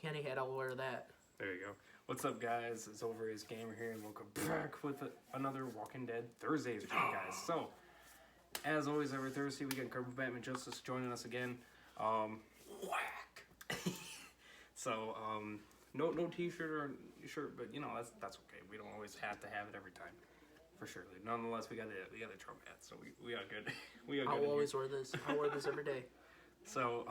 Kenny hat, I'll wear that. There you go. What's up, guys? It's Overrated Gamer here, and welcome back with another Walking Dead Thursdays with you guys. So, as always, every Thursday we got Carpet Batman Justice joining us again. Whack. So, no T-shirt or shirt, but you know that's okay. We don't always have to have it every time, for sure. Nonetheless, we got the Trump hat, so we got good. We got good. I'll always wear this. I wear this every day. So,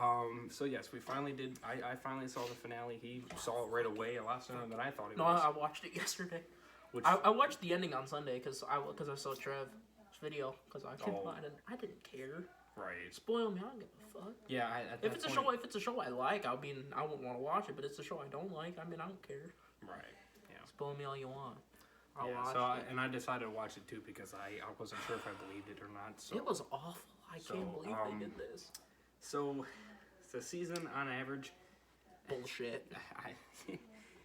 so yes, we finally did. I finally saw the finale. He saw it right away, a lot sooner than I thought he was. No, I watched it yesterday. I watched the ending on Sunday because I saw Trev's video because I didn't care. Right. Spoil me, I don't give a fuck. Yeah, if it's a show I like, I wouldn't want to watch it. But it's a show I don't like. I mean, I don't care. Right. Yeah. Spoil me all you want. I'll watch it. I decided to watch it too because I wasn't sure if I believed it or not. So it was awful. I can't believe they did this. So, the season on average, bullshit.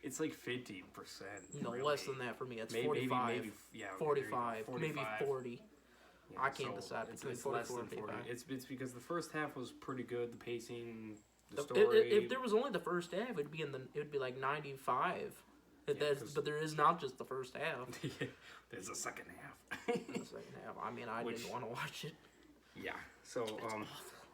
It's like 50%. No, really. Less than that for me. It's maybe, 45. Maybe, yeah, 45, maybe 40. Yeah, I can't decide between 40 and 45. It's because the first half was pretty good. The pacing, the story. If there was only the first half, it would be like 95. But there is not just the first half. There's a second half. The second half. I mean, I didn't want to watch it. Yeah. So,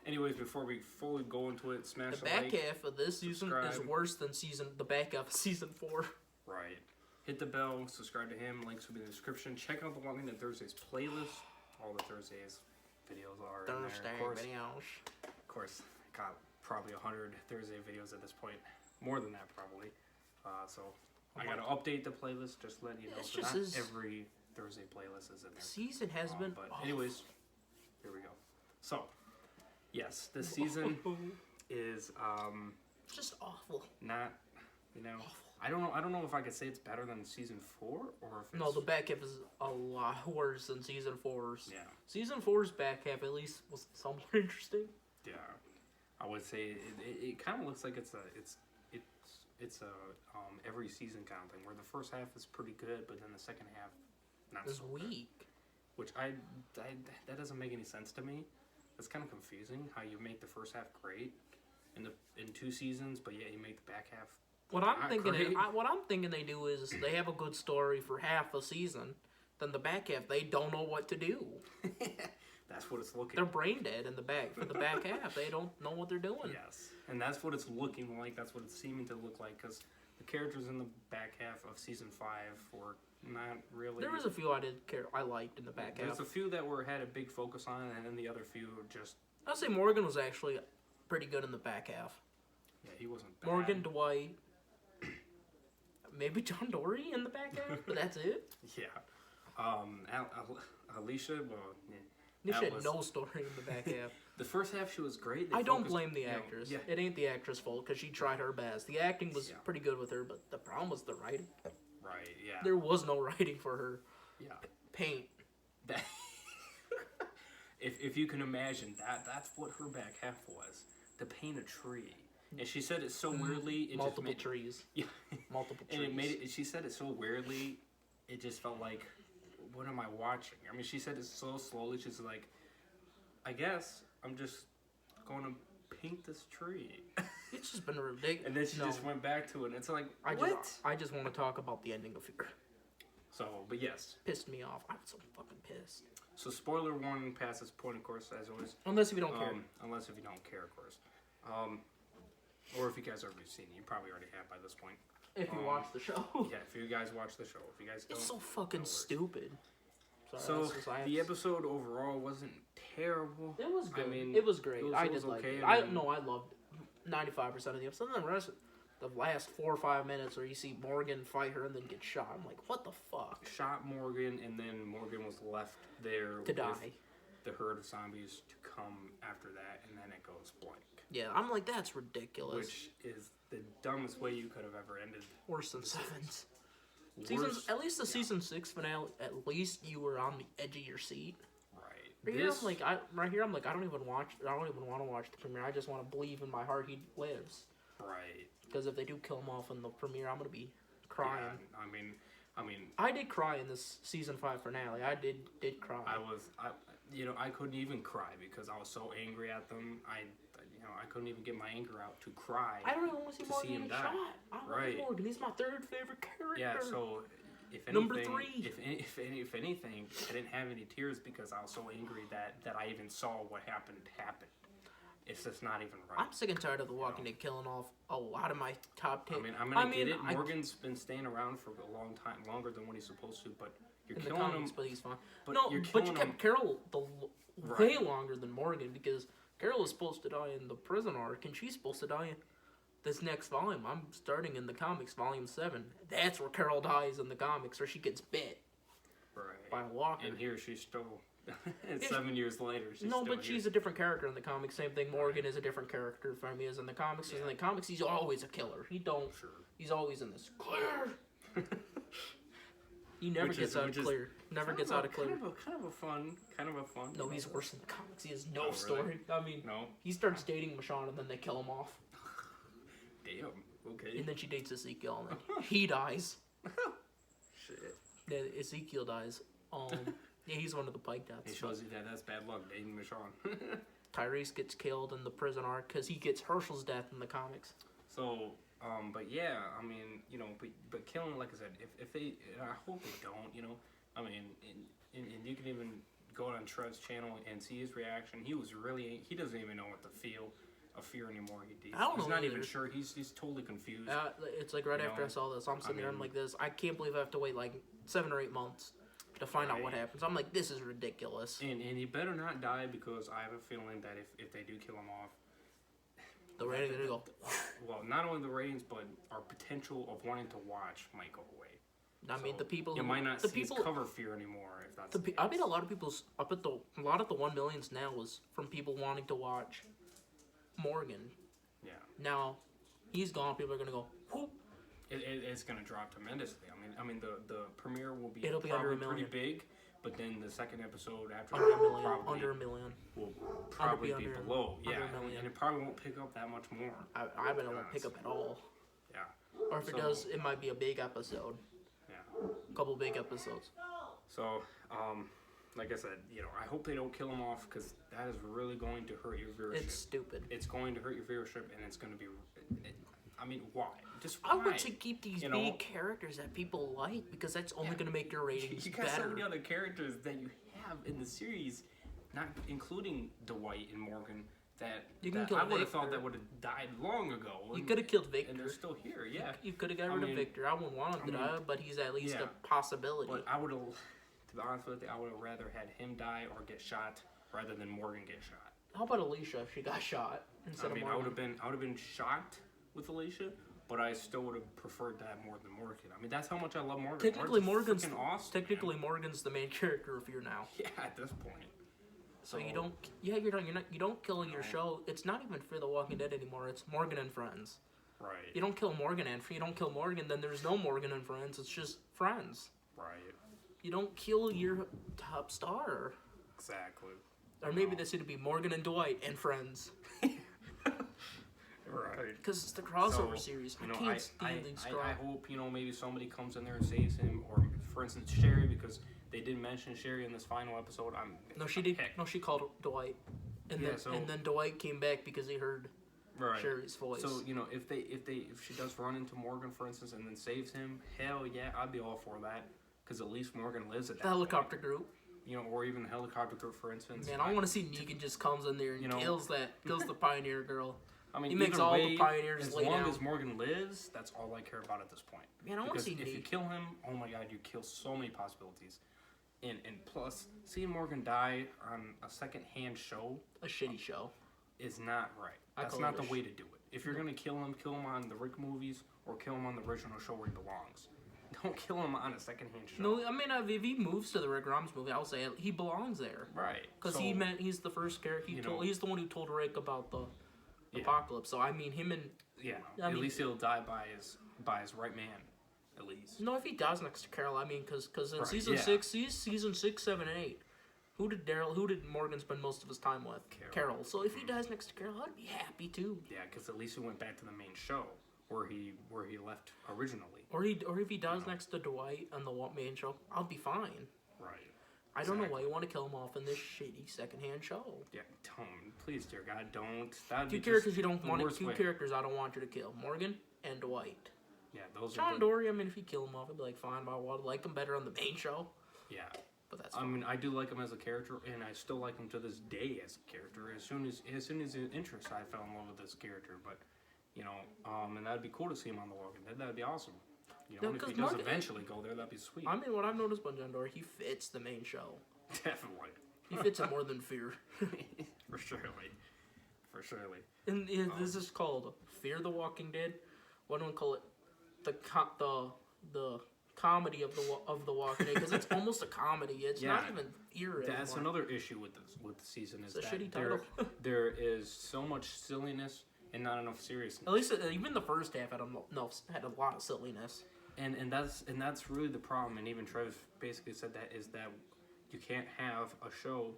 anyways, before we fully go into it, smash the back like, half of this season is worse than the back half of season 4. Right. Hit the bell, subscribe to him, links will be in the description. Check out the Walking Dead Thursdays playlist. All the Thursdays videos are in there. Of course, got probably 100 Thursday videos at this point. More than that, probably. So, I gotta update the playlist, just letting you know. So not every Thursday playlist is in there. Season has been But anyways, here we go. So, yes, this season is just awful. Not, awful. I don't know if I could say it's better than season 4 or if it's... No, the back half is a lot worse than season 4's. Yeah. Season 4's back half at least was somewhat interesting. Yeah, I would say it kind of looks like it's a every season kind of thing where the first half is pretty good, but then the second half not so weak. Good. Which that doesn't make any sense to me. It's kind of confusing how you make the first half great in 2 seasons, but yeah, you make the back half. What I'm thinking they do is they have a good story for half a season, then the back half they don't know what to do. That's what it's looking. They're brain dead in the back half. They don't know what they're doing. Yes, and that's what it's looking like. That's what it's seeming to look like because the characters in the back half of season 5 were not really. There was a few I liked in the back half. There's a few that had a big focus on it, and then the other few were just. I'd say Morgan was actually pretty good in the back half. Yeah, he wasn't bad. Morgan, Dwight, maybe John Dory in the back half, but that's it. Yeah, Alicia. Well, yeah. Alicia had no story in the back half. The first half she was great. I don't blame the actress. It ain't the actress' fault because she tried her best. The acting was pretty good with her, but the problem was the writing. Right, yeah. There was no writing for her. Yeah. Paint. If you can imagine, that's what her back half was. To paint a tree. And she said it so weirdly. Multiple trees. Yeah. Multiple trees. And she said it so weirdly, it just felt like, what am I watching? I mean, she said it so slowly. She's like, I guess I'm just going to paint this tree. It's just been ridiculous. And then she just went back to it, and it's like, what? I just want to talk about the ending of Fear. So, but yes. Pissed me off. I'm so fucking pissed. So, spoiler warning past this point, of course, as always. Unless if you don't care. Unless if you don't care, of course. Or if you guys have already seen it. You probably already have by this point. If you watch the show. Yeah, if you guys watch the show. If you guys don't. It's so fucking stupid. Sorry, so, the episode overall wasn't terrible. It was good. I mean, it was great. I did like it. I loved 95% of the episode. And the rest, the last 4 or 5 minutes where you see Morgan fight her and then get shot. I'm like, what the fuck? Shot Morgan, and then Morgan was left there to die. The herd of zombies to come after that, and then it goes blank. Yeah, I'm like, that's ridiculous. Which is the dumbest way you could have ever ended. Worse than Seven's. At least the season 6 finale, at least you were on the edge of your seat. Right. Right here, I'm like, I don't even want to watch the premiere. I just want to believe in my heart he lives. Right. Because if they do kill him off in the premiere, I'm gonna be crying. Yeah, I mean, I did cry in this season 5 finale. I did cry. I couldn't even cry because I was so angry at them. I couldn't even get my anger out to cry. I don't even want to see Morgan get shot. I love Morgan. He's my third favorite character. Yeah, so if anything, number 3. If anything, I didn't have any tears because I was so angry that I even saw what happened happen. It's just not even right. I'm sick and tired of The Walking Dead killing off a lot of my top 10. I'm gonna get it. Morgan's been staying around for a long time, longer than what he's supposed to. But you're killing him. But he's fine. But you kept Carol way longer than Morgan because Carol is supposed to die in the prison arc, and she's supposed to die in this next volume. I'm starting in the comics, volume 7. That's where Carol dies in the comics, or she gets bit by a walker. And here she's still. 7 years later, she's a different character in the comics. Same thing. Morgan is a different character from he is in the comics. Yeah. In the comics, he's always a killer. He's always in this clear. He never gets out of clear. Never gets out of clear. Kind of a fun. No, he's worse in the comics. He has no story. I mean, he starts dating Michonne and then they kill him off. Damn. Okay. And then she dates Ezekiel and then he dies. Shit. Then Ezekiel dies. Yeah, he's one of the Pike deaths. It shows you that's bad luck dating Michonne. Tyrese gets killed in the prison arc because he gets Herschel's death in the comics. So, but yeah, I mean, but killing, like I said, if they, I hope they don't, I mean, and you can even go on Trev's channel and see his reaction. He doesn't even know what to feel of Fear anymore. He's not even sure. He's totally confused. It's like after I saw this, I'm sitting there, I'm like this. I can't believe I have to wait like 7 or 8 months to find out what happens. I'm like, this is ridiculous. And he better not die because I have a feeling that if they do kill him off, the ratings are going to go. Well, not only the ratings, but our potential of wanting to watch might go away. I mean, the people you might not see cover Fear anymore if that's the case. I mean, a lot of people's a lot of the 1 millions now was from people wanting to watch Morgan. Yeah. Now he's gone. People are going to go. Whoop. It's going to drop tremendously. I mean, the premiere will be probably under 1 million. Pretty big, but then the second episode after under 1 million will probably be below. Yeah, and it probably won't pick up that much more. I bet it won't pick up at all. Yeah. Or if it does, it might be a big episode. Yeah. A couple big episodes. So, like I said, I hope they don't kill him off because that is really going to hurt your viewership. It's stupid. It's going to hurt your viewership, and it's going to be. I mean, why? Just why? I want to keep these big characters that people like because that's only going to make your ratings better. You got so many other characters that you have in the series, not including Dwight and Morgan, that I would have thought that would have died long ago. You could have killed Victor. And they're still here, yeah. You could have got rid of Victor. I wouldn't want him to die, but he's at least a possibility. But I would have, to be honest with you, I would have rather had him die or get shot rather than Morgan get shot. How about Alicia if she got shot instead of Morgan? I would have been shocked with Alicia, but I still would have preferred that more than Morgan. I mean, that's how much I love Morgan. Technically, Morgan's awesome. Technically, Morgan's the main character of Fear now. Yeah, at this point. So you don't. Yeah, you don't kill your show. It's not even Fear the Walking Dead anymore. It's Morgan and Friends. Right. You don't kill Morgan and you don't kill Morgan, then there's no Morgan and Friends. It's just Friends. Right. You don't kill your top star. Exactly. Or maybe this would be Morgan and Dwight and Friends. Right. Because it's the crossover series. I can't stand these I hope, maybe somebody comes in there and saves him. Or, for instance, Sherry, because they didn't mention Sherry in this final episode. She did. No, she called Dwight. And then Dwight came back because he heard Sherry's voice. So, if she does run into Morgan, for instance, and then saves him, hell yeah, I'd be all for that. Because at least Morgan lives at that The helicopter group. Or even the helicopter group, for instance. Man, I want to see Negan just comes in there and kills the Pioneer girl. I mean, he makes all the Pioneers lay down. As long as Morgan lives, that's all I care about at this point. Man, I want to see Negan. If you kill him, oh my god, you kill so many possibilities. And plus, seeing Morgan die on a second-hand show... A shitty show. ...is not right. That's not the way to do it. If you're going to kill him on the Rick movies or kill him on the original show where he belongs. Don't kill him on a second-hand show. No, I mean, if he moves to the Rick Grimes movie, I'll say he belongs there. Right. Because he's the first character. He's the one who told Rick about the apocalypse. So, I mean, him and... Yeah, at least he'll die by his right man, at least. No, if he dies next to Carol, I mean, because in season 6, 7, and 8, who did Morgan spend most of his time with? Carol. So if he dies next to Carol, I'd be happy too. Yeah, because at least he went back to the main show where he left originally. Or if he dies next to Dwight on the main show, I'll be fine. Right. I don't know why you want to kill him off in this shitty secondhand show. Yeah, don't. Please, dear God, don't. That'd Two characters you don't want. Two characters I don't want you to kill: Morgan and Dwight. Yeah, those John are. Dory. I mean, if you kill him off, I'd be like, fine. But I would like him better on the main show. Yeah. But that's. I mean, I do like him as a character, and I still like him to this day as a character. As soon as his interest, I fell in love with this character. But, you know, and that'd be cool to see him on The Walking Dead. That'd be awesome. You know, if he does eventually go there, that'd be sweet. I mean, what I've noticed about John Dory, he fits the main show. Definitely. He fits it more than Fear. For surely. For surely. And this is called Fear the Walking Dead. Why don't we call it the comedy of the Walking Dead? Because it's almost a comedy. It's not even fear. That's another issue with the season is it's a that shitty title. there is so much silliness and not enough seriousness. At least even the first half had a lot of silliness. And that's really the problem. And even Trev basically said that is that you can't have a show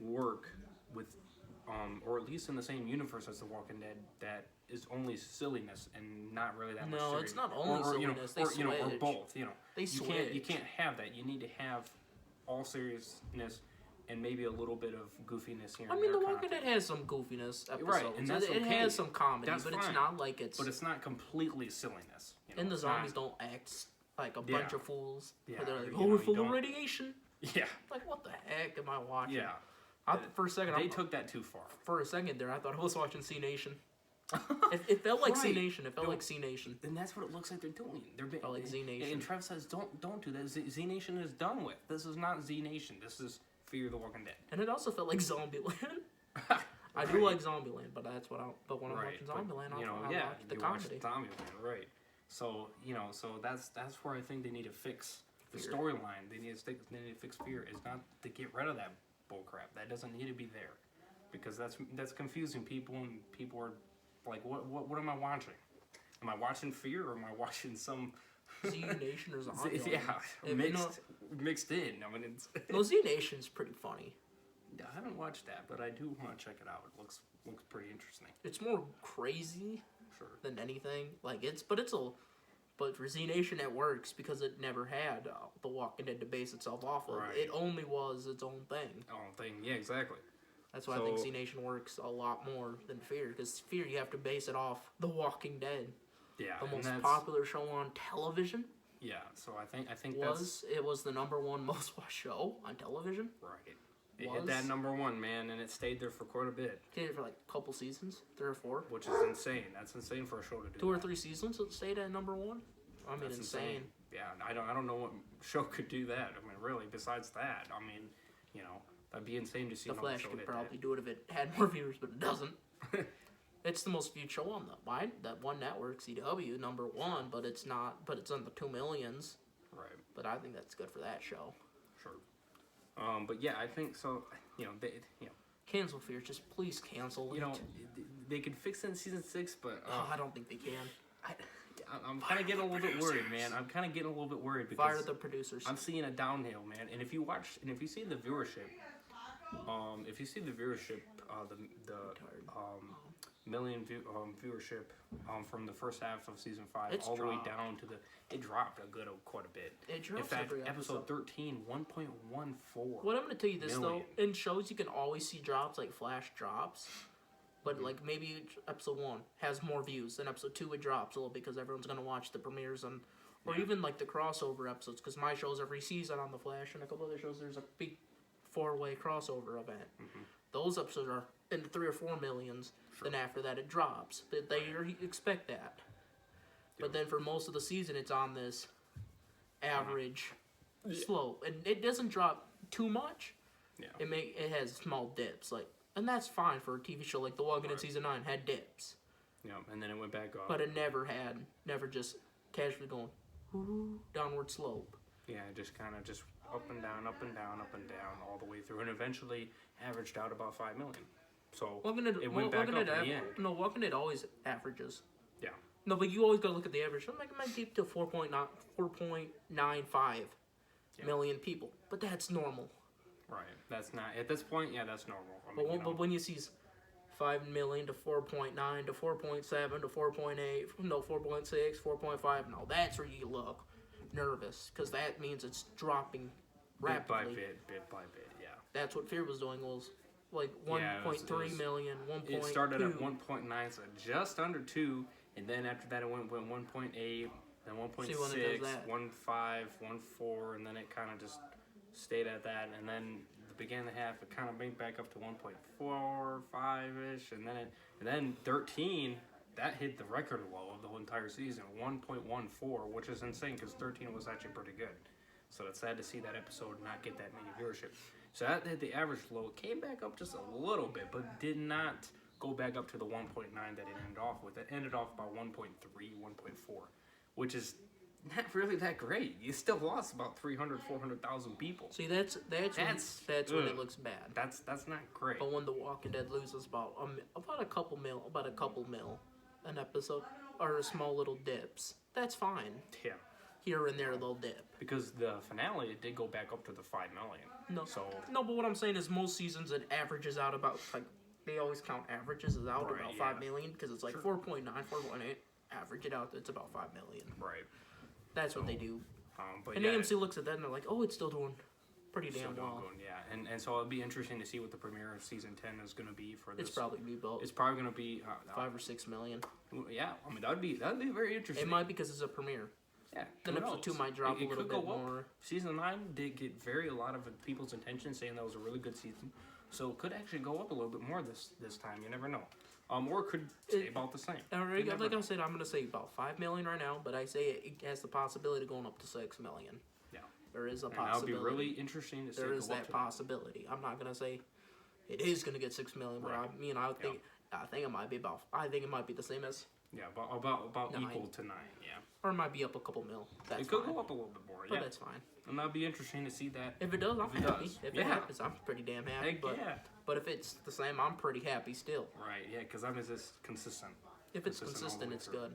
work with, or at least in the same universe as The Walking Dead that is only silliness and not really that much. No, it's not only silliness. They switch. Or both. You know, they switch. You can't have that. You need to have all seriousness and maybe a little bit of goofiness here. I mean, The Walking Dead has some goofiness episodes. Right, and that's it has some comedy, but fine. it's not like it's. But it's not completely silliness. You know? And the zombies don't act like a bunch of fools. Yeah, they're like, we're full of radiation. Yeah. Like, what the heck am I watching? Yeah. For a second, they took that too far. For a second there, I thought I was watching C Nation. It felt like C Nation. It felt like C Nation. And that's what it looks like they're doing. They're being like Z Nation. And Trev says, don't do that. Z Nation is done with. This is not Z Nation. This is Fear the Walking Dead. And it also felt like Zombieland. I do like Zombieland, but that's what But when I'm watching Zombieland, I watch the comedy. Zombieland, right? So that's where I think they need to fix the storyline. They need to fix Fear. Is not to get rid of that bullcrap. That doesn't need to be there, because that's confusing people, and people are like, what am I watching? Am I watching Fear, or am I watching some Z Nation or Zombieland? Yeah, mixed in. I mean, it's well, Z Nation's pretty funny. I haven't watched that, but I do want to check it out. It looks pretty interesting. It's more crazy than anything. But for Z Nation it works because it never had The Walking Dead to base itself off of. Right. It only was its own thing. Yeah, exactly. That's why I think Z Nation works a lot more than Fear, because Fear you have to base it off The Walking Dead. Yeah, the most popular show on television. Yeah, so I think it was the #1 most watched show on television. Right. It hit that #1, man, and it stayed there for quite a bit. Stayed for like a couple seasons, 3 or 4. Which is insane. That's insane for a show to do. 2 or 3 seasons it stayed at #1. I mean, that's insane. Yeah, I don't know what show could do that. I mean, really, besides that, I mean, you know, that'd be insane to see. The Flash could probably do it if it had more viewers, but it doesn't. It's the most viewed show on that one network, CW, #1, but it's not. But it's on the 2 millions. Right. But I think that's good for that show. Sure. But yeah, I think so. Cancel Fear. Just please cancel it. They could fix it in season 6, but I don't think they can. I'm kind of getting a little bit worried, man. I'm kind of getting a little bit worried because fire the producers. I'm seeing a downhill, man. And if you see the viewership, million viewership from the first half of season 5 the way down to it dropped quite a bit. It drops. In fact, every episode 13, 1.14. What I'm going to tell you this though, in shows you can always see drops like flash drops, but like maybe episode 1 has more views than episode 2. It drops a little because everyone's going to watch the premieres or even like the crossover episodes. Because my show's every season on the Flash, and a couple other shows there's a big 4-way crossover event. Mm-hmm. Those episodes are in the 3 or 4 millions. Then after that it drops. But they expect that. But then for most of the season it's on this average slope. And it doesn't drop too much. Yeah. It has small dips. And that's fine for a TV show like The Walking Dead season 9 had dips. Yeah, and then it went back up. But it never just casually going downward slope. Yeah, just kind of just up and down, up and down, up and down all the way through, and eventually averaged out about 5 million. So it went back up in the end. No, Walking Dead always averages. Yeah. No, but you always got to look at the average. So it might get to 4.95 million people, but that's normal. Right. That's not at this point. Yeah, that's normal. But when you see 5 million to 4.9 to 4.7 to 4.8, 4.6, 4.5, no, that's where you look nervous because that means it's dropping rapidly. bit by bit, yeah. That's what Fear was doing, was like 1.3 million, 1.2. It started at 1.9, so just under 2, and then after that it went 1.8, then 1.6, 1.5, 1.4, and then it kind of just stayed at that, and then the beginning of the half it kind of went back up to 1.4, 5-ish, and then 13, that hit the record low of the whole entire season, 1.14, which is insane because 13 was actually pretty good. So it's sad to see that episode not get that many viewership. So that hit the average low. It came back up just a little bit, but did not go back up to the 1.9 that it ended off with. It ended off about 1.3, 1.4, which is not really that great. You still lost about 300, 400,000 people. See, that's when it looks bad. That's not great. But when The Walking Dead loses about a couple mil an episode, or small little dips, that's fine. Yeah. Here and there they'll dip. Because the finale, it did go back up to the 5 million. No, but what I'm saying is most seasons it averages out about, like, they always count averages as out about 5 million, because it's like 4.9, 4.8, average it out, it's about 5 million. Right. That's what they do. But and AMC looks at that and they're like, oh, it's still doing pretty damn well. And so it'll be interesting to see what the premiere of season 10 is going to be for this. It's probably going to be 5 or 6 million. Yeah, I mean that'd be very interesting. It might, because it's a premiere. Yeah, then episode 2 might drop a little bit more. Season 9 did get a lot of people's attention, saying that was a really good season. So it could actually go up a little bit more this time. You never know. Or it could stay about the same. Like I said, I'm going to say about 5 million right now, but I say it has the possibility of going up to 6 million. Yeah. There is a possibility. That would be really interesting to see. There is that possibility. I'm not going to say it is going to get 6 million, but I think it might be the same as. Yeah, about 9. Equal to 9, yeah. Or it might be up a couple mil. It could go up a little bit more, but that's fine. And that'd be interesting to see that. If it does, I'm happy. If it happens, I'm pretty damn happy. But if it's the same, I'm pretty happy still. Right, yeah, because I'm just consistent. If it's consistent, it's good.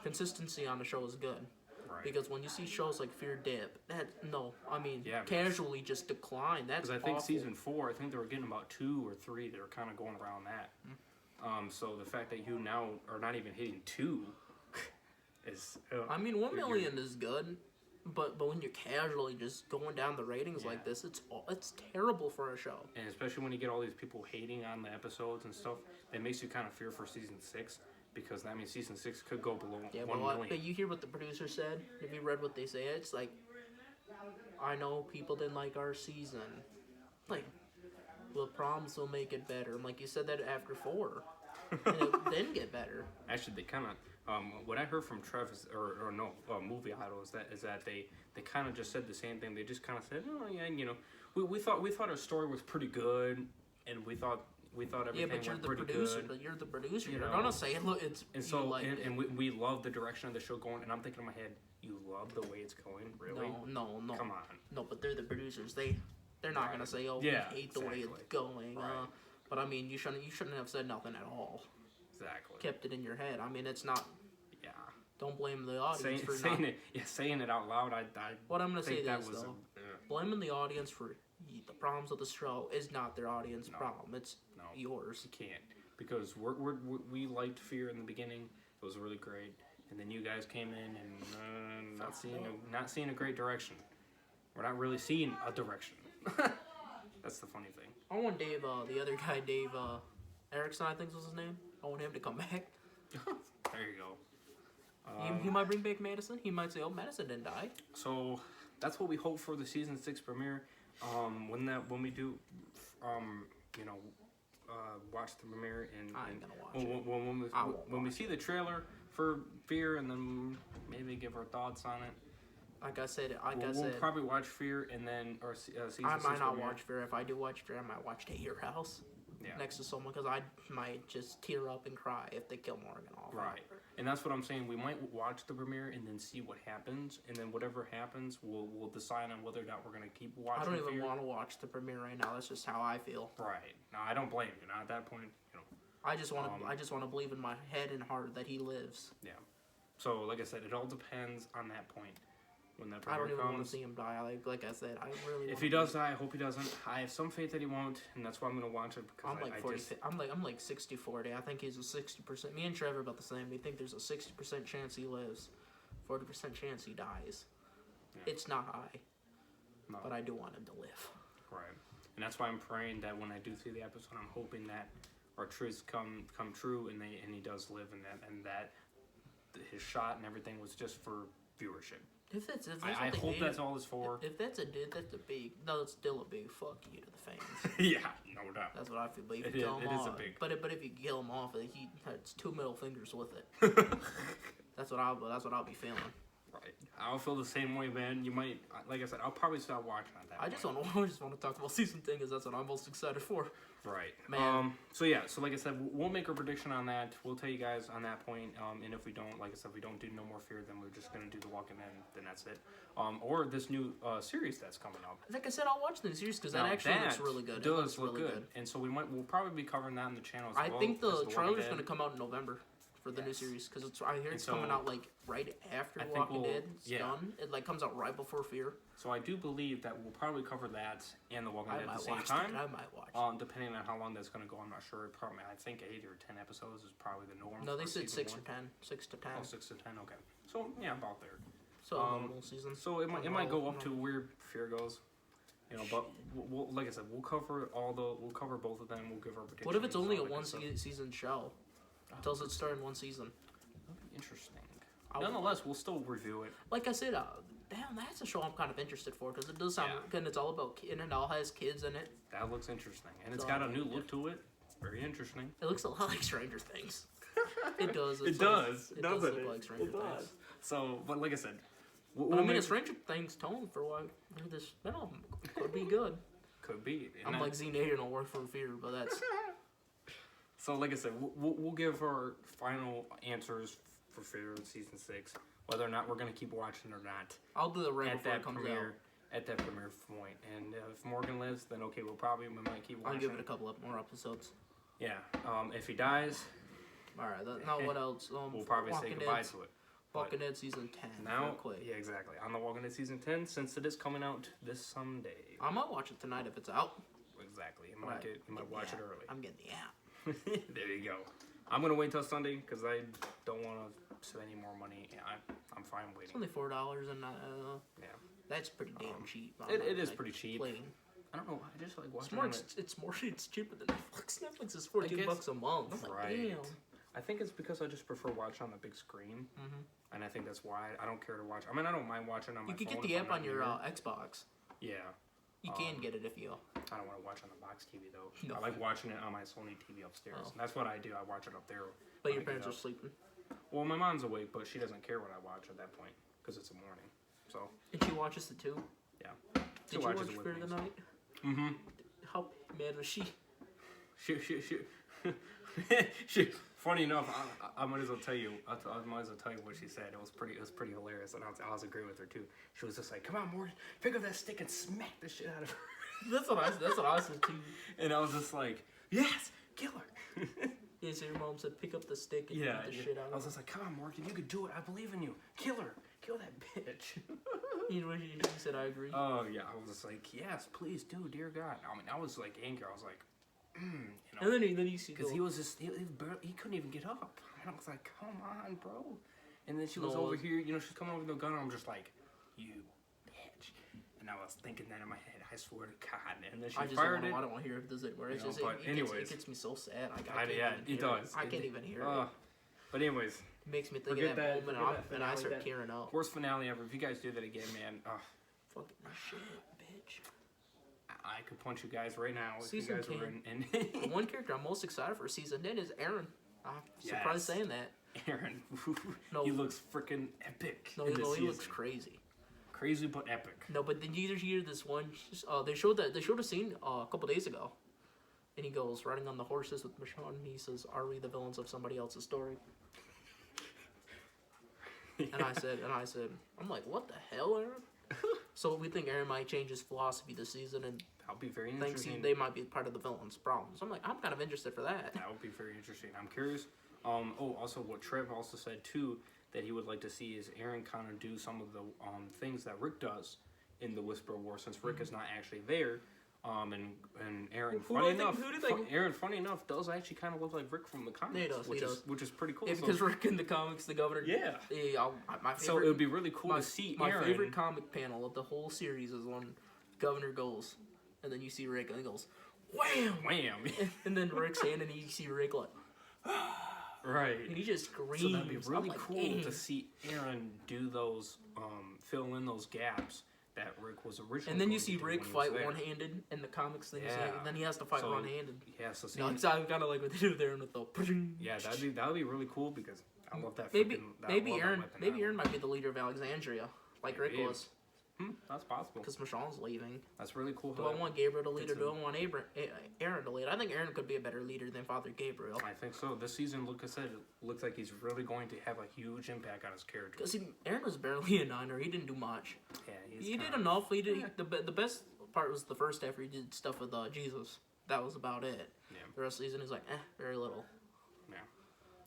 Consistency on the show is good. Right. Because when you see shows like Fear dip, casually just decline. That's because I think season 4, I think they were getting about 2 or 3. They were kind of going around that. So the fact that you now are not even hitting 2 is. 1 million is good, but when you're casually just going down the ratings like this, it's terrible for a show. And especially when you get all these people hating on the episodes and stuff, it makes you kind of fear for season 6. Because that means season 6 could go below 1 million. But you hear what the producer said? If you read what they say, it's like, I know people didn't like our season. Like, well, promise will make it better. And like you said that after 4. And it didn't get better. Actually, they kind of, what I heard from Travis, Movie Idol, is that they kind of just said the same thing. They just kind of said, oh yeah, we thought our story was pretty good, and we thought everything went pretty good. But you're the producer. You're gonna say, look, it's. And so, we love the direction of the show going. And I'm thinking in my head, you love the way it's going, really? No. Come on. No, but they're the producers. They're not gonna say, oh, we hate the way it's going. Right. But you shouldn't have said nothing at all. Exactly. Kept it in your head. It's not. Yeah. Don't blame the audience for saying it. Yeah, saying it out loud. What I'm gonna say is though, blaming the audience for the problems of the show is not their audience problem. It's yours. You can't, because we liked Fear in the beginning. It was really great, and then you guys came in and not seeing a great direction. We're not really seeing a direction. That's the funny thing. I want Dave, the other guy, Dave Erickson, I think was his name. I want him to come back. There you go. He might bring back Madison. He might say, "Oh, Madison didn't die." So that's what we hope for the season 6 premiere. When we do, watch the premiere and I ain't gonna watch it. When we see the trailer for Fear, and then maybe give our thoughts on it. Like I said, we'll probably watch Fear and then season 6 I might not premiere. watch Fear. If I do watch Fear, I might watch Stay at Your House next to someone, because I might just tear up and cry if they kill Morgan off. Right. And that's what I'm saying. We might watch the premiere and then see what happens, and then whatever happens, we'll decide on whether or not we're gonna keep watching. I don't even want to watch the premiere right now. That's just how I feel. Right. No, I don't blame you. Now at that point, I just want to believe in my head and heart that he lives. Yeah. So like I said, it all depends on that point. When that I don't even comes. want to see him die. Like I said, I really. If he does die, I hope he doesn't. I have some faith that he won't, and that's why I'm gonna watch it. Because I'm like 60-40. I think he's a 60%. Me and Trevor are about the same. We think there's a 60% chance he lives, 40% chance he dies. Yeah. It's not high. No. But I do want him to live. Right. And that's why I'm praying that when I do see the episode, I'm hoping that our truths come true and he does live, and that his shot and everything was just for viewership. If that's I hope that's all it's for. If that's that's still a big fuck you to the fans. Yeah, no doubt. That's what I feel. But if It you kill him is off, a big. but if you kill him off, he has 2 middle fingers with it. That's what I'll be feeling. Right. I'll feel the same way, man. You might, like I said, I'll probably stop watching at that I just want to talk about season 10 because that's what I'm most excited for. Right. Man. So like I said, we'll make a prediction on that. We'll tell you guys on that point. And if we don't, like I said, we don't do No More Fear, then we're just gonna do The Walking Dead, then that's it. Or this new series that's coming up. Like I said, I'll watch the series because that actually looks really good. It does look really good. And so we'll probably be covering that on the channel as well. I think the trailer's gonna come out in November for the new series because I hear it's coming out like right after Walking Dead's done. It like comes out right before Fear. So I do believe that we'll probably cover that and The Walking Dead at the same time. I might watch. Depending on how long that's going to go, I'm not sure. Probably, I think 8 or 10 episodes is probably the norm. No, they said 6 or 10. 6 to 10. Oh, 6 to 10. Okay. So yeah, about there. So normal season. So it might go up to where Fear goes. You know, but we'll, like I said, we'll cover both of them. We'll give our predictions. What if it's only a one-season show? Tells it starting one season. That'd be interesting. Nonetheless, we'll still review it. Like I said, damn, that's a show I'm kind of interested for because it does sound, and it's all about, and it all has kids in it. That looks interesting, and it's got a new look to it. Very interesting. It looks a lot like Stranger Things. It does. It does look like Stranger Things. So, but like I said, but I mean, a Stranger Things tone for why this spinoff could be good. Could be. I'm like Z-Nader don't work for Fear, but that's. So, like I said, we'll give our final answers for Fear season 6, whether or not we're gonna keep watching or not. I'll do the rant before it comes out. At that premiere point, and if Morgan lives, then okay, we might keep watching. I'll give it a couple more episodes. Yeah. If he dies. All right. Now what else? We'll probably say goodbye to it. Walking Dead season 10. Now, yeah, exactly. On the Walking Dead season 10, since it is coming out this Sunday. I might watch it tonight if it's out. Exactly. You might watch it early. I'm getting the app. There you go. I'm gonna wait till Sunday because I don't want to spend any more money. I'm fine waiting. It's only $4 and yeah, that's pretty damn cheap. It is pretty cheap. I don't know. I just like watching It's cheaper than Netflix. Netflix is $14 a month. Right. Damn. I think it's because I just prefer watching on the big screen, and I think that's why I don't care to watch. I mean, I don't mind watching on my phone. You can get the app on your Xbox. Yeah. You can get it if you. I don't want to watch on the box TV though. No. I like watching it on my Sony TV upstairs. And that's what I do. I watch it up there. But your parents are sleeping. Well, my mom's awake, but she doesn't care what I watch at that point because it's the morning. So. And she watches the two. Yeah. Did you watch Fear the Night? Mm-hmm. How mad was she? She. Funny enough, I might as well tell you. I might as well tell you what she said. It was pretty hilarious, and I was agreeing with her too. She was just like, "Come on, Morgan, pick up that stick and smack the shit out of her." That's what I said too. And I was just like, "Yes, kill her." Yeah, so your mom said, "Pick up the stick and beat the shit out of her." I was just like, "Come on, Morgan, you could do it. I believe in you. Kill her. Kill that bitch." You know what she said? I agree. Oh yeah, I was just like, "Yes, please do, dear God." I mean, I was like angry. I was like. You know, and then you see because he was just he couldn't even get up, and I was like, "Come on, bro!" And then she was over here, you know, she's coming over with the gun. And I'm just like, "You bitch!" And I was thinking that in my head. I swear to God. And then she fired it. I don't want to hear this anymore. It's just, it gets me so sad. It does. I can't even hear it. But anyways, it makes me think of that moment, and I start tearing up. Worst finale ever. If you guys do that again, man, fucking shit, bitch. I could punch you guys right now if season you guys 10. were in. The one character I'm most excited for season 10 is Aaron. I'm surprised saying that. Aaron. He looks freaking epic. No, he looks crazy. Crazy but epic. No, but did you hear this one? They showed a scene a couple days ago, and he goes riding on the horses with Michonne, and he says, "Are we the villains of somebody else's story?" Yeah. And I said, I'm like, what the hell, Aaron? So we think Aaron might change his philosophy this season, and that'll be very interesting. They might be part of the villain's problems. I'm like, I'm kind of interested for that. That would be very interesting. I'm curious. Also what Trev also said too, that he would like to see is Aaron kind of do some of the things that Rick does in the Whisper War, since Rick is not actually there. And Aaron, funny enough, does actually kind of look like Rick from the comics, which is pretty cool. Yeah, because Rick in the comics, the governor. Yeah. My favorite, so it would be really cool to see my Aaron. favorite comic panel of the whole series is when Governor goes, and then you see Rick, and he goes, wham! Wham! And then Rick's hand, and you see Rick like, Right. and he just screams. So that'd be really I'm like, cool dang. to see Aaron do those, fill in those gaps that Rick was originally. And then you going to see do Rick when he fight was there. one-handed in the comics thing. Yeah. Then he has to fight So, one-handed. Yeah, so see, You know, it's kind of like what they do there in the yeah, that'd be really cool because I love that. maybe freaking, maybe love that Aaron weapon. maybe Aaron might be the leader of Alexandria, like Maybe. Rick was, That's possible. because Michonne's leaving. That's really cool. Do how I that- want Gabriel to lead or it's do I want Aaron to lead? I think Aaron could be a better leader than Father Gabriel. I think so. This season, like I said, it looks like he's really going to have a huge impact on his character. Because Aaron was barely a Niner. He didn't do much. Yeah, He did enough. He did the best part was the first half where he did stuff with Jesus. That was about it. Yeah. The rest of the season he's like, very little. Yeah.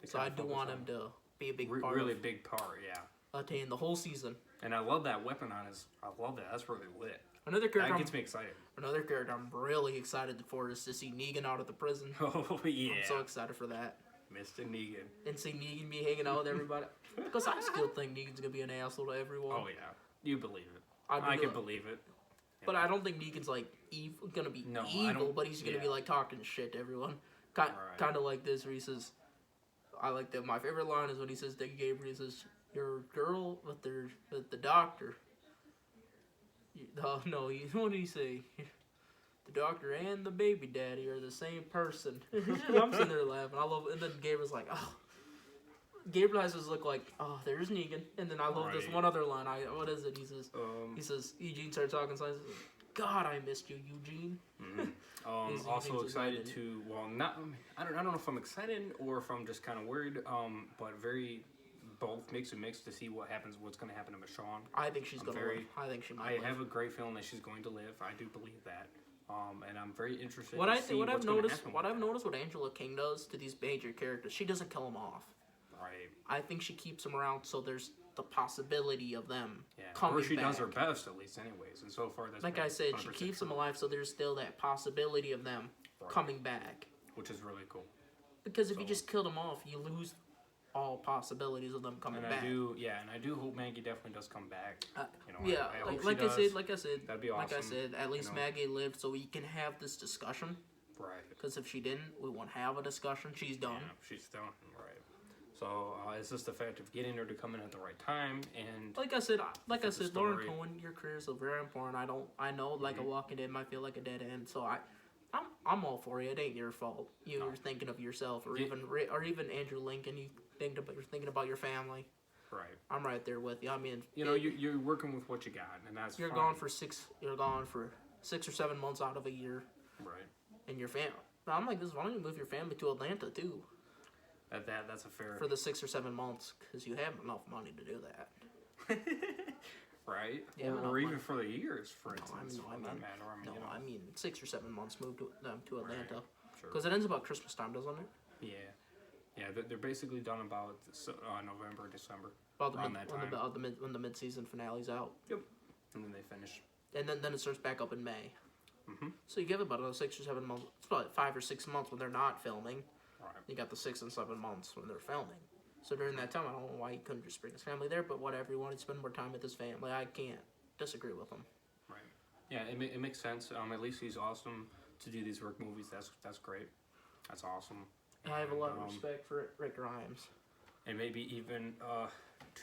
They So kinda I do focus want on him to be a big part really of big part, yeah. attain the whole season. And I love that weapon on his. I love that. That's really lit. Another character, That gets me excited. another character I'm really excited for is to see Negan out of the prison. Oh yeah, I'm so excited for that. Mr. Negan. And see Negan be hanging out with everybody. Because I still think Negan's gonna be an asshole to everyone. Oh yeah, you believe it. I I do. can believe it. But I don't think Negan's like gonna be No, I evil, don't- but he's gonna yeah. be like talking shit to everyone. Right. Kind of like this, where he says, I like that. My favorite line is when he says to Gabriel, he says, "Your girl with the doctor." What did he say? The doctor and the baby daddy are the same person. I'm sitting there laughing. I love it. And then Gabriel's like, oh. Gabriel has this look like, oh, there's Negan. And then I love this Right. one other line. What is it? He Um, says, Eugene started talking, so I says, God, I missed you, Eugene. He's also excited excited. to. Well, not. I don't know if I'm excited or if I'm just kind of worried. But very both mixed to see what happens. What's going to happen to Michonne. I think she's I'm going to very- live. I think she I might live. have a great feeling that she's going to live. I do believe that. And I'm very interested. What to I see what I've what's gonna noticed happen what with I've that. noticed what Angela King does to these major characters, she doesn't kill them off. Right. I think she keeps them around so there's the possibility of them Yeah. coming Or she back. does her best at least, anyways. And so far, that's Like been I said, she 100% keeps them true, alive so there's still that possibility of them Right. coming back. which is really cool. Because if you So- just kill them off, you lose all possibilities of them coming And back. I do hope Maggie definitely does come back. You know, Yeah, I hope like she does. I said, That'd be like I awesome, said, at least you know. Maggie lived so we can have this discussion. Right. Because if she didn't, we won't have a discussion. She's done. Yeah, she's done. Right. So it's just the fact of getting her to come in at the right time and. Like I said, the Lauren story. Cohen, your career is so very important. I know, like a Walking Dead might feel like a dead end. So I'm all for you. It ain't your fault. You were thinking of yourself, or Yeah. even Andrew Lincoln. You're thinking about your family. Right. I'm right there with you. I mean, You know, you're working with what you got, and that's. you're fine. gone for 6 or 7 months out of a year, Right. and your family. I'm like this. Why don't you move your family to Atlanta too That's a fair. for the 6 or 7 months? Because you have enough money to do that. Right. Yeah, but or not even money. for the years, for instance. I for mean, that matter. no, you know, I mean 6 or 7 months move them to Atlanta. sure. Because it ends about Christmas time, doesn't it? Yeah. Yeah, they're basically done about November, December. About Around that time. when the mid-season finale's out, And then they finish. and then it starts back up in May. Mm-hmm. So you give about 6 or 7 months. It's about 5 or 6 months when they're not filming. Right. You got the 6 and 7 months when they're filming. So during that time, I don't know why he couldn't just bring his family there, but whatever. He wanted to spend more time with his family. I can't disagree with him. Right. Yeah, it makes sense. At least he's awesome to do these work movies. That's great. That's awesome. And I have a lot of And, respect for Rick Grimes. And maybe even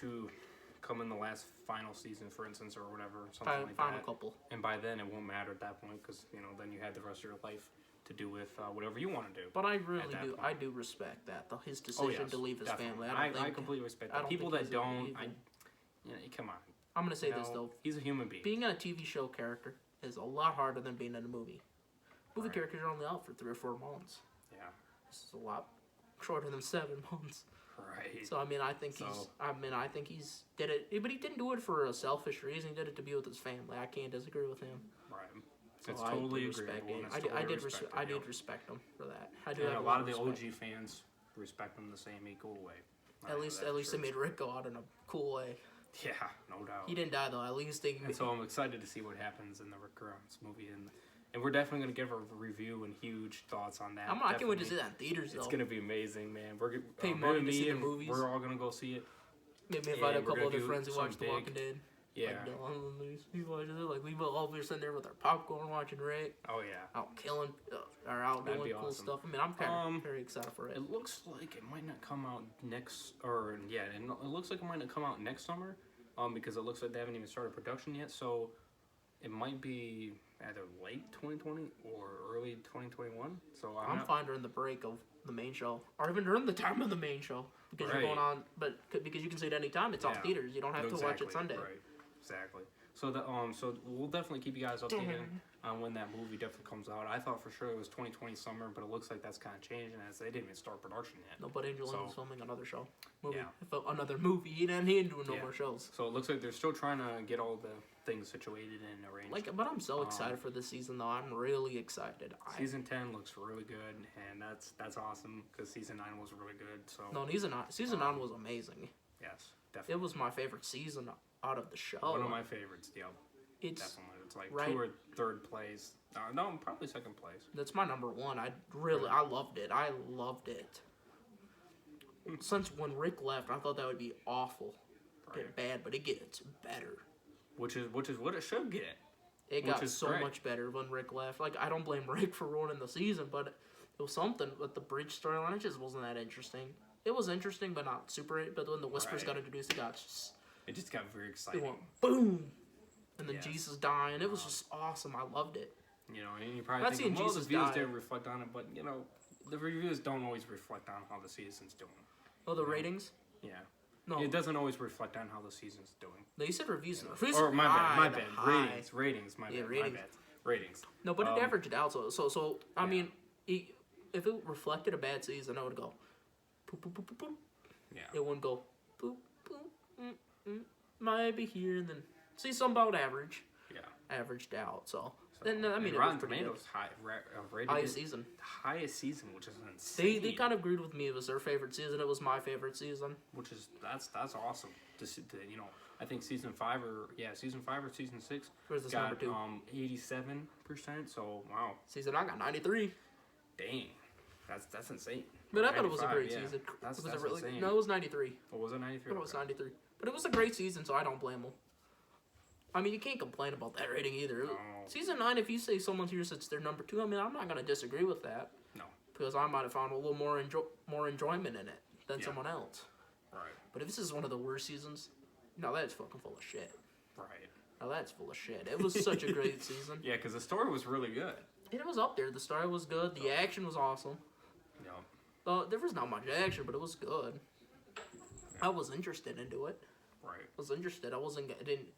to come in the last final season, for instance, or whatever, something like Final that. couple. And by then, it won't matter at that point because then you had the rest of your life to do with whatever you want to do. But I really that do. point. I do respect that. His decision to leave his definitely. family. I completely respect I that. don't People think that he's don't, evil. come on. I'm gonna say You this know, though. he's a human being. Being a TV show character is a lot harder than being in a movie. Movie Right. characters are only out for 3 or 4 months. Yeah. This is a lot shorter than 7 months. Right. So I mean, I think he's did it, but he didn't do it for a selfish reason. He did it to be with his family. I can't disagree with him. Right. So It's I totally did respect agreeable. him. and it's I totally did respected, respect him for that. I do And have a lot of the respect. OG fans respect him the same equal way. At least they made Rick go out in a cool way. Yeah, no doubt. He didn't die though. At least they. And so I'm excited to see what happens in the Rick Grimes movie, and we're definitely gonna give a review and huge thoughts on that. I can't wait to see Definitely. that in theaters though. It's gonna be amazing, man. We're Pay him money and to me see the and movies. We're all gonna go see it. Maybe invite a we're couple gonna other do friends who some watched The big- Walking Dead. Yeah. Like he watches it. Like we all be sitting there with our popcorn watching Rick. Oh yeah. Out killing or out That'd doing be cool awesome. stuff. I mean, I'm kind of very excited for it. It looks like it might not come out next, or yeah, it looks like it might not come out next summer, because it looks like they haven't even started production yet. So it might be either late 2020 or early 2021. So I'm fine during the break of the main show, or even during the time of the main show, because you're going on. But because you can see it anytime, it's off theaters. You don't have to watch it Sunday. Right. Exactly. So so we'll definitely keep you guys updated on when that movie definitely comes out. I thought for sure it was 2020 summer, but it looks like that's kind of changing as they didn't even start production yet. No, but Angelina's filming another movie. Yeah. Another movie. He ain't doing no more shows. So it looks like they're still trying to get all the things situated and arranged. But I'm so excited for this season, though. I'm really excited. Season 10 looks really good, and that's awesome because season 9 was really good. So season 9 was amazing. Yes, definitely. It was my favorite season out of the show. One of my favorites. Yeah, definitely. It's like 2 or 3rd place. No, probably 2nd place. That's my number 1. I loved it. I loved it. Since when Rick left, I thought that would be awful, get bad, but it gets better. Which is what it should get. It got so much better when Rick left. Like, I don't blame Rick for ruining the season, but it was something with the bridge storyline. It just wasn't that interesting. It was interesting, but not super. But when the Whispers got introduced, it just got very exciting. It went boom, and then Jesus dying. It was just awesome. I loved it. You know, and you probably think, well, the reviews didn't reflect on it, but you know, the reviews don't always reflect on how the season's doing. Oh, the ratings? Yeah. No, it doesn't always reflect on how the season's doing. No, you said reviews. Yeah. Reviews or my bad. Ratings. My bad. Ratings. No, but it averaged out. So I mean, if it reflected a bad season, it would go, poop, poop, poop, poop, poop. Yeah. It wouldn't go, poop, poop, might be here, and then see some about average. Yeah. Averaged out. So then I mean, Rotten Tomatoes rated highest season. Highest season, which is insane. They kind of agreed with me. It was their favorite season. It was my favorite season. Which is that's awesome to see. I think season 5 or season 6 Where's this got number 2? 87%. So wow. Season I got 93. Dang, that's insane. But I thought it was a great season. That's really insane. No, it was 93. Oh, was it 93? It was 93. But it was a great season, so I don't blame them. I mean, you can't complain about that rating either. No. Season 9, if you say someone's here since they're number 2, I mean, I'm not going to disagree with that. No. Because I might have found a little more enjoyment in it than someone else. Right. But if this is one of the worst seasons, no, that's fucking full of shit. Right. Now that's full of shit. It was such a great season. Yeah, because the story was really good. It was up there. The story was good. The action was awesome. Yeah. There was not much action, but it was good. Yeah. I was interested into it. Right. I was interested. I didn't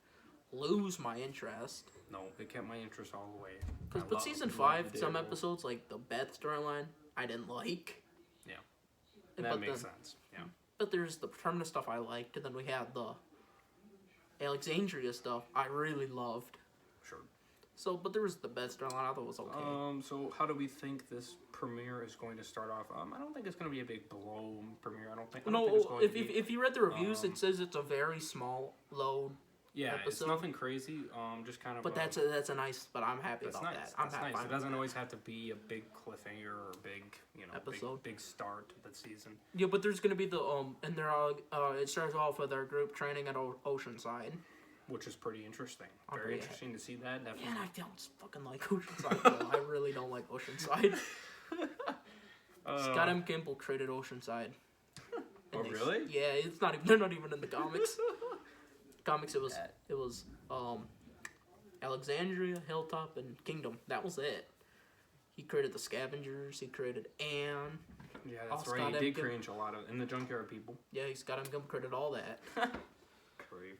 lose my interest. No, it kept my interest all the way. But season 5, some episodes, like the Beth storyline, I didn't like. Yeah. That makes sense. Yeah. But there's the Terminus stuff I liked, and then we had the Alexandria stuff I really loved. Sure. So, but there was the Beth storyline I thought was okay. So how do we think this premiere is going to start off? I don't think it's going to be a big blow premiere. I don't think it's going to be. If you read the reviews, it says it's a very small, low. Yeah, episode. It's nothing crazy. Just kind of. But that's a nice. But I'm happy about that. That's nice. It doesn't always have to be a big cliffhanger or a big, episode. Big start to the season. Yeah, but there's gonna be the and they're it starts off with our group training at Oceanside, which is pretty interesting. Very interesting to see that. Definitely. Yeah, I don't fucking like Oceanside. Though. I really don't like Oceanside. Scott M. Kimball created Oceanside. Oh really? Yeah, it's not. They're not even in the comics. Comics, it was Alexandria, Hilltop, and Kingdom. That was it. He created the Scavengers. He created Anne. Yeah, that's right. He did create a lot of in the Junkyard People. Yeah, Scott M. created all that. Great.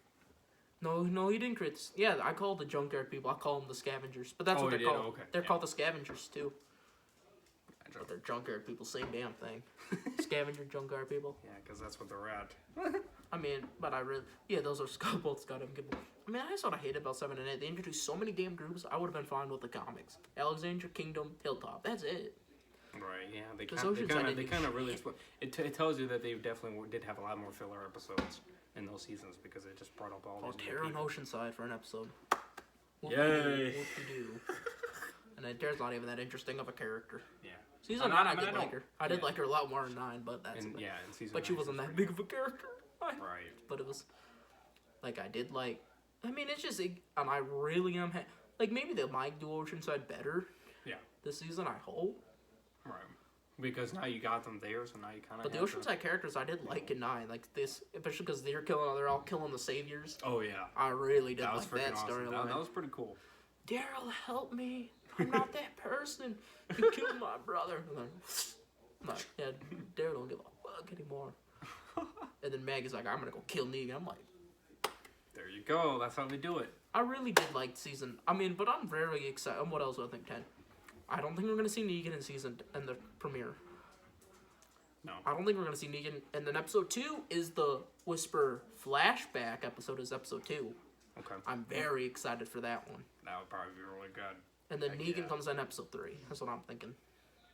No, he didn't create. Yeah, I call the Junkyard People. I call them the Scavengers, but that's what they're called. Okay. They're called the Scavengers too. But they're Junkyard People, same damn thing. Scavenger Junkyard People. Yeah, because that's what they're at. I mean, but those are both Scott M. Kimball. I mean, that's what I hate about 7 and 8. They introduced so many damn groups. I would have been fine with the comics. Alexandria, Kingdom, Hilltop. That's it. Right. Yeah. They kind of really. It tells you that they definitely did have a lot more filler episodes in those seasons because it just brought up all these. Terra and Oceanside for an episode. Yay! What-de-do. And then Terra's not even that interesting of a character. Yeah. Season 9, I did like her. I did like her a lot more in 9, but that's. In season. But she wasn't that big of a character. Right. But it was, like, I did like I mean, it's just, and I really am, like, maybe they might do Oceanside better. Yeah. This season, I hope. Right. Because now you got them there, so now you kind of. But the Oceanside characters I did like in 9, like this, especially because they're all killing the saviors. Oh yeah. I really did like that awesome. storyline. That was pretty cool. Daryl, help me! I'm not that person. You killed my brother. I'm like, yeah, Daryl don't give a fuck anymore. And then Maggie's like, I'm gonna go kill Negan. I'm like, there you go. That's how they do it. I really did like season. I mean, but I'm very excited. What else do I think? 10. I don't think we're gonna see Negan in the premiere. No. I don't think we're gonna see Negan. And then episode 2 is the Whisper flashback episode. Is episode 2. Okay. I'm very excited for that one. That would probably be really good. And then Negan comes in episode 3. That's what I'm thinking.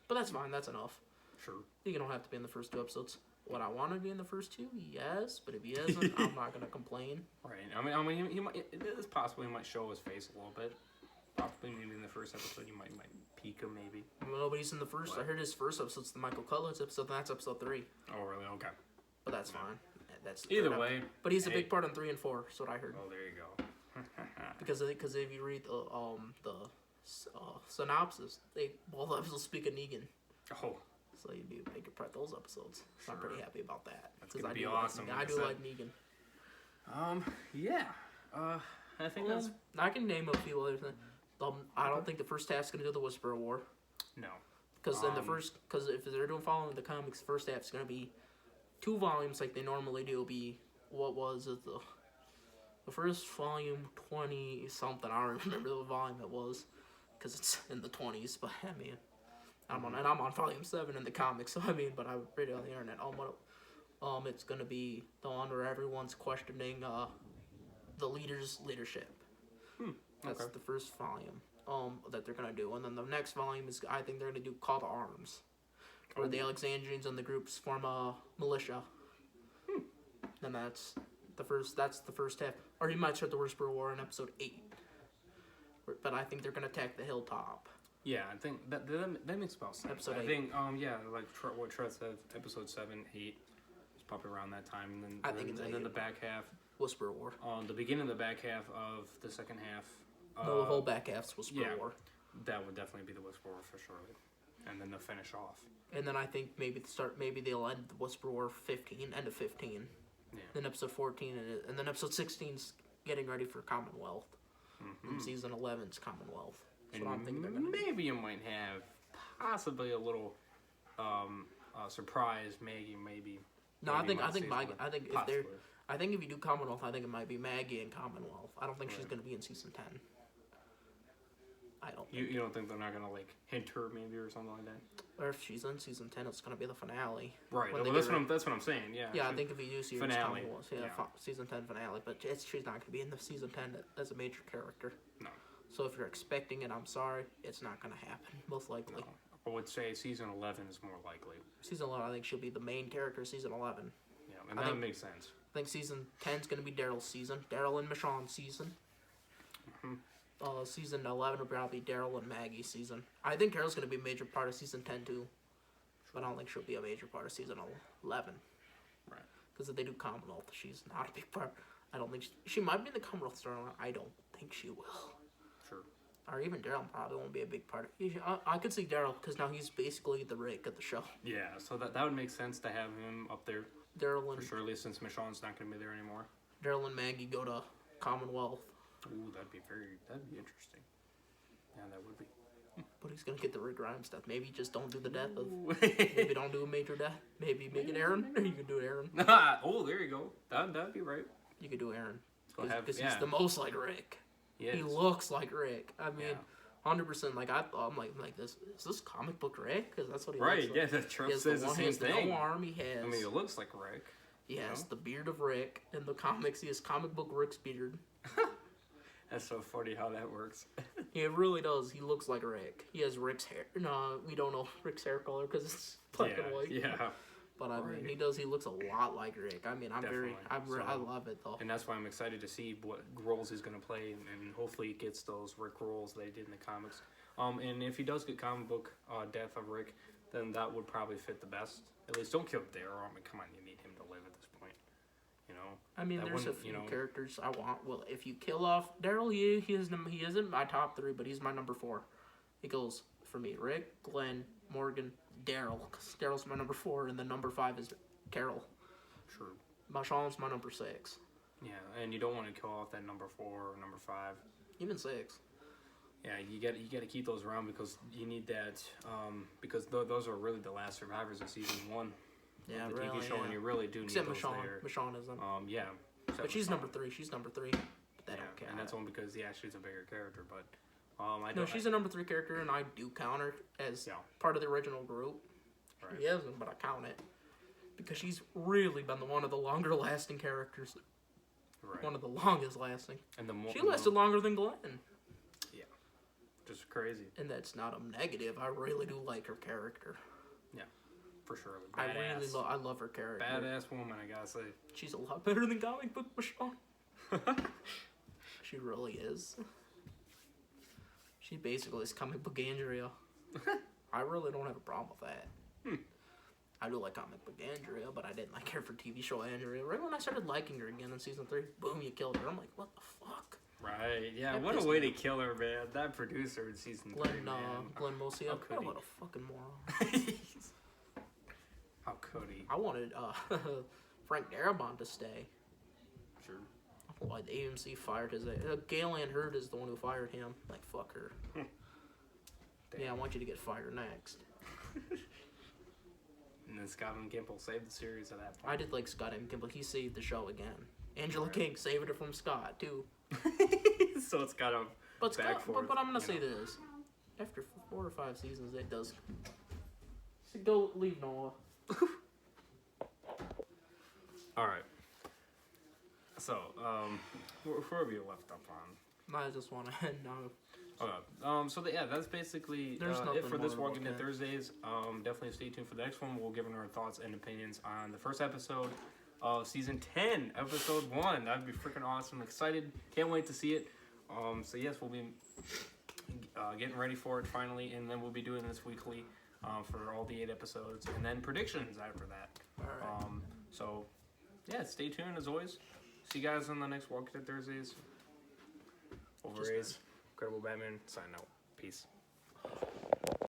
But that's fine. That's enough. Sure. Negan don't have to be in the first 2 episodes. Would I want to be in the first 2? Yes. But if he isn't, I'm not gonna complain. Right. I mean, he might. It is possible he might show his face a little bit. Probably maybe in the first episode you might peek him maybe. Nobody's in the first. What? I heard his first episode's the Michael Cutler's episode. And that's episode 3. Oh really? Okay. But that's fine. That's either way. But he's a big part in 3 and 4. That's what I heard. Oh, there you go. because if you read the synopsis, both episodes speak of Negan. Oh. So you'd be making part those episodes. So sure. I'm pretty happy about that. That's gonna be awesome. I do like Negan. Yeah. I think that's. I can name a few other things. I don't think the first half's gonna do the Whisperer War. No. Because if they're doing following the comics, first half's gonna be 2 volumes like they normally do. It'll be what was it the first volume 20 something. I don't remember the volume it was because it's in the 20s. But I mean, I'm on volume 7 in the comics. So I mean, but I read it on the internet. It's gonna be the one where everyone's questioning the leader's leadership. That's the first volume that they're gonna do, and then the next volume is I think they're gonna do Call to Arms, where the Alexandrians and the groups form a militia, and that's the first half. Or you might start the Whisper War in episode 8, but I think they're gonna attack the hilltop. Yeah, I think that makes about sense. Episode 8. I think like what Trent said, episode 7, 8 is probably around that time, and then then the back half. Whisper War. The beginning of the back half of the second half. No, the whole back half's Whisper War. That would definitely be the Whisper War for sure. And then they'll finish off. And then I think maybe they'll end the Whisper War 15, end of 15. Yeah. Then episode 14, and then episode 16's getting ready for Commonwealth. And season 11's Commonwealth. That's what I'm thinking they're gonna maybe you might have possibly a little surprise Maggie maybe. No, I think if you do Commonwealth, I think it might be Maggie in Commonwealth. I don't think she's going to be in season 10. I don't. You don't think they're not going to like hint her maybe or something like that? Or if she's in season 10, it's going to be the finale. Right. Well, that's what I'm saying. Yeah. Yeah, I think if you do season finale, season 10 finale, but she's not going to be in the season 10 as a major character. No. So if you're expecting it, I'm sorry, it's not going to happen. Most likely. No. I would say season 11 is more likely. Season 11, I think she'll be the main character. Season 11. Yeah, and that makes sense. I think season 10 is going to be Daryl's season. Daryl and Michonne's season. Season 11 will probably be Daryl and Maggie's season. I think Carol's going to be a major part of season 10 too. But I don't think she'll be a major part of season 11. Right. Because if they do Commonwealth, she's not a big part. I don't think she might be in the Commonwealth storyline. I don't think she will. Sure. Or even Daryl probably won't be a big part. I could see Daryl because now he's basically the Rick of the show. Yeah, so that would make sense to have him up there. Daryl and for surely since Michonne's not going to be there anymore. Daryl and Maggie go to Commonwealth. Ooh, that'd be interesting. Yeah, that would be. But he's gonna get the Rick Grimes stuff. Maybe just don't do the death of. Maybe don't do a major death. Maybe make it Aaron. Or you can do Aaron. Oh, there you go. That'd be right. You could do Aaron because he's the most like Rick. He looks like Rick. I mean, 100%. Like I'm like this. Is this comic book Rick? Because that's what he looks like. Yeah, the Trump says the same thing. He has no arm. He has. I mean, it looks like Rick. He has the beard of Rick. In the comics, he has comic book Rick's beard. That's so funny how that works. It really does. He looks like Rick. He has Rick's hair. No, we don't know Rick's hair color because it's black and white. Yeah. But I mean, he does. He looks a lot like Rick. I mean, I love it though. And that's why I'm excited to see what roles he's gonna play, and hopefully he gets those Rick roles they did in the comics. And if he does get comic book death of Rick, then that would probably fit the best. At least don't kill Daryl. I mean, come on, you need him to live at this point. You know. I mean, That there's a wouldn't, few you know- characters I want. Well, if you kill off Daryl, he isn't my top 3, but he's my number 4. It goes for me: Rick, Glenn, Morgan, Daryl. Because Daryl's my number 4, and then number 5 is Carol. True. Marshawn's my number 6. Yeah, and you don't want to kill off that number 4 or number 5. Even 6. Yeah, you got to keep those around because you need that. Because those are really the last survivors of season 1 Yeah, of the really. TV show, Yeah. and you really do need Except those Michonne. there. Michonne isn't. Yeah. But she's Michonne. number 3. She's number 3. But they Yeah, don't count. and that's only because she's a bigger character. But No, she's a number 3 character, and I do count her as Yeah. part of the original group. Right. She isn't, but I count it. Because she's really been one of the longer lasting characters. Right. One of the longest lasting. And the more She lasted longer than Glenn. just crazy And that's not a negative. I really do like her character. for sure. I Badass. really I love her character. Badass woman, I gotta say. She's a lot better than comic book Michonne. She really is. She basically is comic book Andrea. I really don't have a problem with that. I do like comic book Andrea, but I didn't like her for TV show Andrea. Right when I started liking her again in season 3, boom, you killed her. I'm like, what the fuck? Right. Yeah. That What a pissed way me to kill her, man. That producer in season 3, Glenn, man. Glenn Mosia. How could he? What a fucking moron. How could he? I wanted Frank Darabont to stay. Sure. Why the AMC fired his... Galen Hurd is the one who fired him. Like, fuck her. Yeah, I want you to get fired next. And then Scott and Gimple saved the series at that point. I did like Scott M. Kimball. He saved the show again. Angela King saved it from Scott, too. So it's got a But Scott, back forth, but I'm going to you say know. this. After 4 or 5 seasons, it does... So go leave Noah. All right. So, where we left up on? I just want to end now. Okay. That's basically There's it nothing for this more to Walking look Dead at. Thursdays. Definitely stay tuned for the next one. We'll give our thoughts and opinions on the first episode of season 10, episode 1. That'd be freaking awesome. Excited. Can't wait to see it. So yes, we'll be getting ready for it finally, and then we'll be doing this weekly for all the 8 episodes, and then predictions after that. All right. So yeah, stay tuned as always. See you guys on the next Walking Dead Thursdays. Over Just A's, Incredible Batman, sign out. Peace.